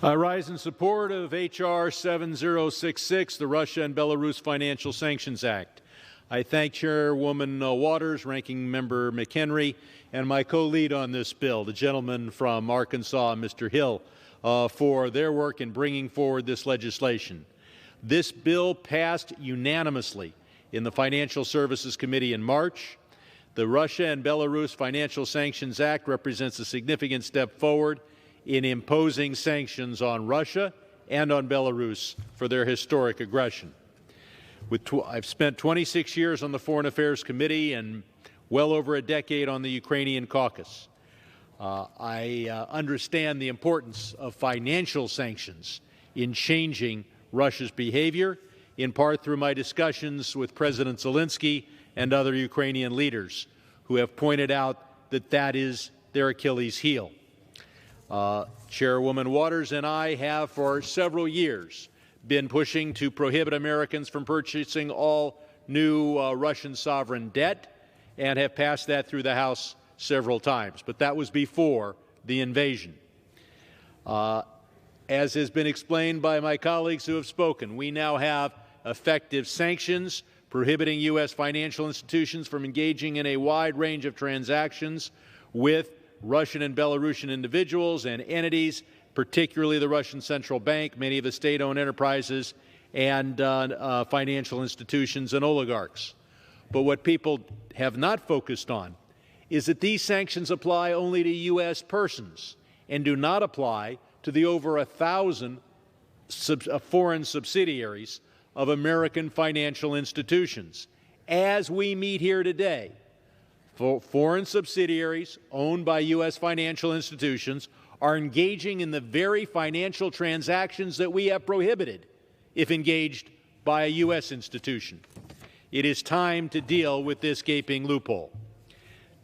I rise in support of H.R. 7066, the Russia and Belarus Financial Sanctions Act. I thank Chairwoman Waters, Ranking Member McHenry, and my co-lead on this bill, the gentleman from Arkansas, Mr. Hill, for their work in bringing forward this legislation. This bill passed unanimously in the Financial Services Committee in March. The Russia and Belarus Financial Sanctions Act represents a significant step forward in imposing sanctions on Russia and on Belarus for their historic aggression. I've spent 26 years on the Foreign Affairs Committee and well over a decade on the Ukrainian caucus. I understand the importance of financial sanctions in changing Russia's behavior, in part through my discussions with President Zelensky and other Ukrainian leaders who have pointed out that that is their Achilles heel. Chairwoman Waters and I have for several years been pushing to prohibit Americans from purchasing all new Russian sovereign debt and have passed that through the House several times. But that was before the invasion. As has been explained by my colleagues who have spoken, we now have effective sanctions prohibiting U.S. financial institutions from engaging in a wide range of transactions with Russian and Belarusian individuals and entities, particularly the Russian Central Bank, many of the state-owned enterprises, and financial institutions and oligarchs. But what people have not focused on is that these sanctions apply only to U.S. persons and do not apply to the over 1,000 foreign subsidiaries of American financial institutions. As we meet here today, foreign subsidiaries owned by U.S. financial institutions are engaging in the very financial transactions that we have prohibited if engaged by a U.S. institution. It is time to deal with this gaping loophole.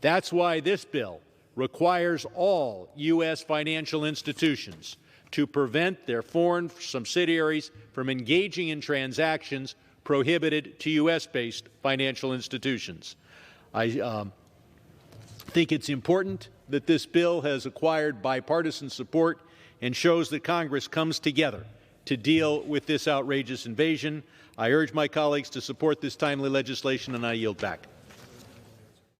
That's why this bill requires all U.S. financial institutions to prevent their foreign subsidiaries from engaging in transactions prohibited to U.S.-based financial institutions. I think it's important that this bill has acquired bipartisan support and shows that Congress comes together to deal with this outrageous invasion. I urge my colleagues to support this timely legislation, and I yield back.